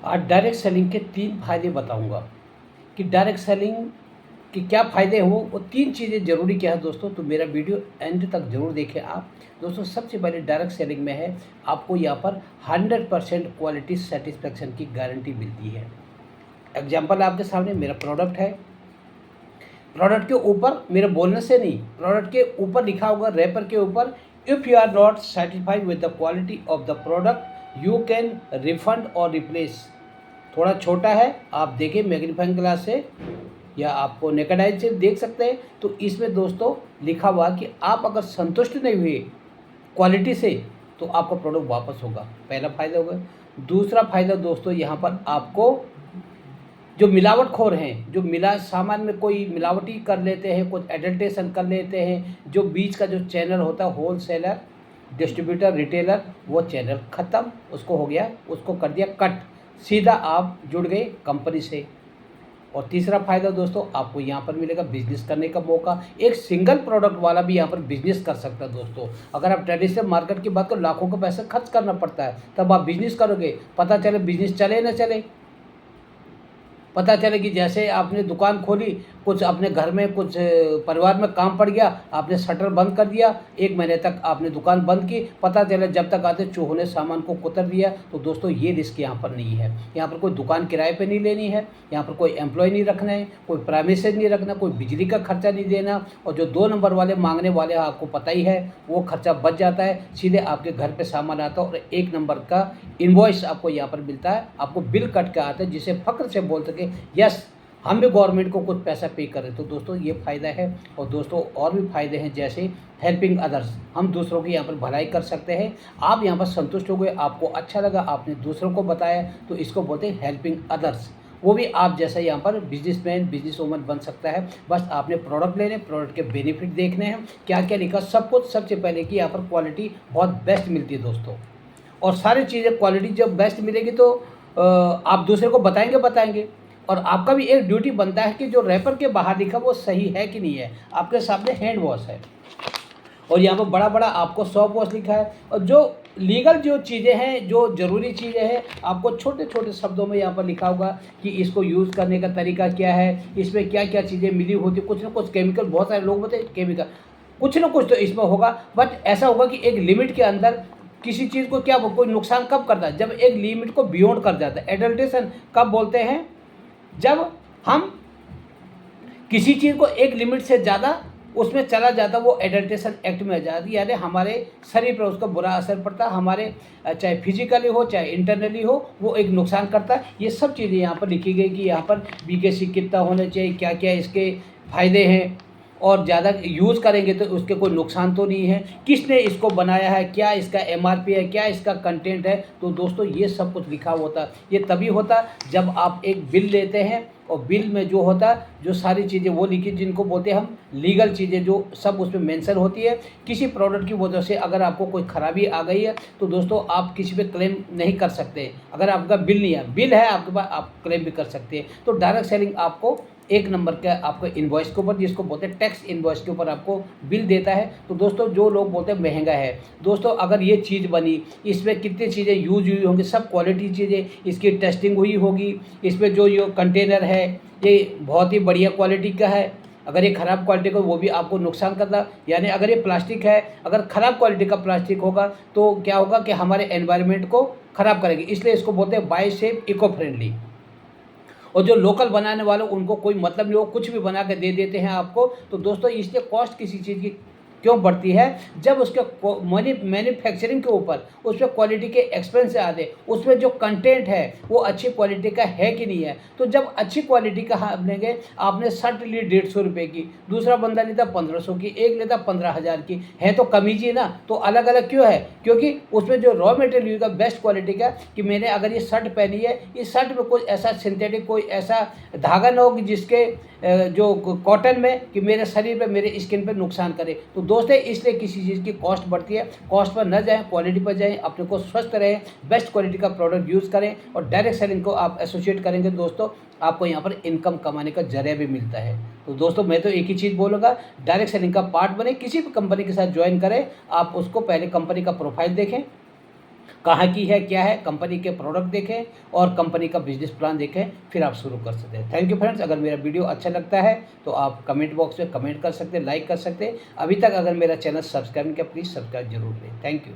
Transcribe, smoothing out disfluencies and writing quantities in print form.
आज direct selling के 3 फ़ायदे बताऊंगा कि डायरेक्ट सेलिंग के क्या फ़ायदे हैं वो 3 चीज़ें ज़रूरी क्या है दोस्तों। तो मेरा वीडियो एंड तक ज़रूर देखें आप। दोस्तों सबसे पहले डायरेक्ट सेलिंग में है आपको यहाँ पर 100% क्वालिटी सेटिस्फेक्शन की गारंटी मिलती है। एग्जाम्पल आपके सामने मेरा प्रोडक्ट है। प्रोडक्ट के ऊपर मेरे बोलने से नहीं, प्रोडक्ट के ऊपर लिखा होगा रैपर के ऊपर, if you are not satisfied with the quality of the product you can refund और रिप्लेस। थोड़ा छोटा है, आप देखें मैग्नीफाइंग ग्लास से या आपको नेकेड आई से देख सकते हैं। तो इसमें दोस्तों लिखा हुआ कि आप अगर संतुष्ट नहीं हुए क्वालिटी से तो आपका प्रोडक्ट वापस होगा। पहला फ़ायदा होगा। दूसरा फ़ायदा दोस्तों यहाँ पर आपको जो मिलावटखोर हैं, जो सामान में कोई मिलावटी कर लेते हैं, कुछ एडल्ट्रेशन कर लेते हैं, जो बीच का जो चैनल होता है होल सेलर, डिस्ट्रीब्यूटर, रिटेलर, वो चैनल ख़त्म, उसको हो गया, उसको कर दिया कट, सीधा आप जुड़ गए कंपनी से। और तीसरा फ़ायदा दोस्तों आपको यहाँ पर मिलेगा बिज़नेस करने का मौका। एक सिंगल प्रोडक्ट वाला भी यहाँ पर बिज़नेस कर सकता है दोस्तों। अगर आप ट्रेडिशनल मार्केट की बात करो, लाखों का पैसा खर्च करना पड़ता है, तब आप बिज़नेस करोगे, पता चले बिज़नेस चले ना चले। पता चले कि जैसे आपने दुकान खोली, कुछ अपने घर में कुछ परिवार में काम पड़ गया, आपने शटर बंद कर दिया, 1 महीने तक आपने दुकान बंद की, पता चला जब तक आते चूहों ने सामान को कुतर दिया। तो दोस्तों ये रिस्क यहाँ पर नहीं है। यहाँ पर कोई दुकान किराए पे नहीं लेनी है, यहाँ पर कोई एम्प्लॉय नहीं रखना है, कोई प्रेमिसेस नहीं रखना, कोई बिजली का खर्चा नहीं देना, और जो 2 नंबर वाले मांगने वाले हैं आपको पता ही है, वो खर्चा बच जाता है, सीधे आपके घर पे सामान आता है और 1 नंबर का इनवॉइस आपको यहाँ पर मिलता है, आपको बिल कट के आता है, जिसे फ़ख्र से बोल सके यस हम भी गवर्नमेंट को कुछ पैसा पे करें। तो दोस्तों ये फ़ायदा है। और दोस्तों और भी फ़ायदे हैं, जैसे हेल्पिंग अदर्स, हम दूसरों की यहाँ पर भलाई कर सकते हैं। आप यहाँ पर संतुष्ट हो गए, आपको अच्छा लगा, आपने दूसरों को बताया, तो इसको बोलते हैं हेल्पिंग अदर्स। वो भी आप जैसा यहाँ पर बिजनेसमैन, बिजनेस वूमन बन सकता है। बस आपने प्रोडक्ट लेने, प्रोडक्ट के बेनिफिट देखने हैं, क्या क्या लिखा सब कुछ। सबसे पहले कि यहाँ पर क्वालिटी बहुत बेस्ट मिलती है दोस्तों, और सारी चीज़ें क्वालिटी जब बेस्ट मिलेगी तो आप दूसरे को बताएंगे। और आपका भी एक ड्यूटी बनता है कि जो रैपर के बाहर लिखा वो सही है कि नहीं है। आपके सामने हैंड वॉश है और यहाँ पर बड़ा बड़ा आपको सॉफ्ट वॉश लिखा है, और जो लीगल जो चीज़ें हैं, जो ज़रूरी चीज़ें हैं, आपको छोटे छोटे शब्दों में यहाँ पर लिखा होगा कि इसको यूज़ करने का तरीका क्या है, इसमें क्या क्या चीज़ें मिली होती, कुछ ना कुछ केमिकल, बहुत सारे लोग बोलते हैं केमिकल, कुछ ना कुछ तो इसमें होगा। बट ऐसा होगा कि एक लिमिट के अंदर किसी चीज़ को क्या कोई नुकसान कब करता है, जब एक लिमिट को बियॉन्ड कर जाता है। एडल्ट्रेशन कब बोलते हैं, जब हम किसी चीज़ को एक लिमिट से ज़्यादा उसमें चला जाता, वो एडल्ट्रेशन एक्ट में आ जाती है, यानी हमारे शरीर पर उसका बुरा असर पड़ता है, हमारे चाहे फिजिकली हो चाहे इंटरनली हो, वो एक नुकसान करता है। ये सब चीज़ें यहाँ पर लिखी गई कि यहाँ पर बीकेसी कितना होना चाहिए, क्या क्या इसके फ़ायदे हैं, और ज़्यादा यूज़ करेंगे तो उसके कोई नुकसान तो नहीं है, किसने इसको बनाया है, क्या इसका एमआरपी है, क्या इसका कंटेंट है। तो दोस्तों ये सब कुछ लिखा होता है। ये तभी होता है जब आप एक बिल लेते हैं, और बिल में जो होता है, जो सारी चीज़ें वो लिखी, जिनको बोलते हैं हम लीगल चीज़ें, जो सब उसमें मेंशन होती है। किसी प्रोडक्ट की वजह से अगर आपको कोई ख़राबी आ गई है तो दोस्तों आप किसी पे क्लेम नहीं कर सकते। अगर आपका बिल नहीं है, बिल है आपके पास, आप क्लेम भी कर सकते हैं। तो डायरेक्ट सेलिंग आपको 1 नंबर का आपको इनवॉइस के ऊपर, जिसको बोलते हैं टैक्स इनवॉइस के ऊपर, आपको बिल देता है। तो दोस्तों जो लोग बोलते हैं महंगा है, दोस्तों अगर ये चीज़ बनी, इसमें कितनी चीज़ें यूज हुई होंगी, सब क्वालिटी चीज़ें, इसकी टेस्टिंग हुई होगी, इसमें जो ये कंटेनर है ये बहुत ही बढ़िया क्वालिटी का है। अगर ये ख़राब क्वालिटी का, वो भी आपको नुकसान करता। यानी अगर ये प्लास्टिक है, अगर ख़राब क्वालिटी का प्लास्टिक होगा तो क्या होगा कि हमारे एनवायरनमेंट को ख़राब करेगी। इसलिए इसको बोलते हैं बाय सेफ इको फ्रेंडली। और जो लोकल बनाने वाले उनको कोई मतलब नहीं हो, कुछ भी बना के दे देते हैं आपको। तो दोस्तों इसलिए कॉस्ट किसी चीज़ की क्यों बढ़ती है, जब उसके मैन्युफैक्चरिंग के ऊपर उस पर क्वालिटी के एक्सपेंस आते, उसमें जो कंटेंट है वो अच्छी क्वालिटी का है कि नहीं है। तो जब अच्छी क्वालिटी का हम लेंगे, आपने शर्ट ली 150 रुपये की, दूसरा बंदा लेता 1500 की, एक लेता 15,000 की, है तो कमीज ही ना। तो अलग अलग क्यों है, क्योंकि उसमें जो रॉ मटेरियल यूज का बेस्ट क्वालिटी का, कि मैंने अगर ये शर्ट पहनी है, इस शर्ट में कोई ऐसा सिंथेटिक, कोई ऐसा धागा ना हो कि जिसके जो कॉटन में कि मेरे शरीर पे, मेरे स्किन पे नुकसान करे। तो दोस्तों इसलिए किसी चीज़ की कॉस्ट बढ़ती है, कॉस्ट पर न जाएं, क्वालिटी पर जाएं, अपने को स्वस्थ रहें, बेस्ट क्वालिटी का प्रोडक्ट यूज़ करें, और डायरेक्ट सेलिंग को आप एसोसिएट करेंगे दोस्तों, आपको यहाँ पर इनकम कमाने का जरिया भी मिलता है। तो दोस्तों मैं तो एक ही चीज़ बोलूँगा, डायरेक्ट सेलिंग का पार्ट बने, किसी भी कंपनी के साथ ज्वाइन करें, आप उसको पहले कंपनी का प्रोफाइल देखें, कहाँ की है, क्या है, कंपनी के प्रोडक्ट देखें और कंपनी का बिजनेस प्लान देखें, फिर आप शुरू कर सकते हैं। Thank you friends. अगर मेरा वीडियो अच्छा लगता है तो आप कमेंट बॉक्स में कमेंट कर सकते हैं, लाइक कर सकते हैं। अभी तक अगर मेरा चैनल सब्सक्राइब नहीं किया, प्लीज़ सब्सक्राइब जरूर करें। Thank you.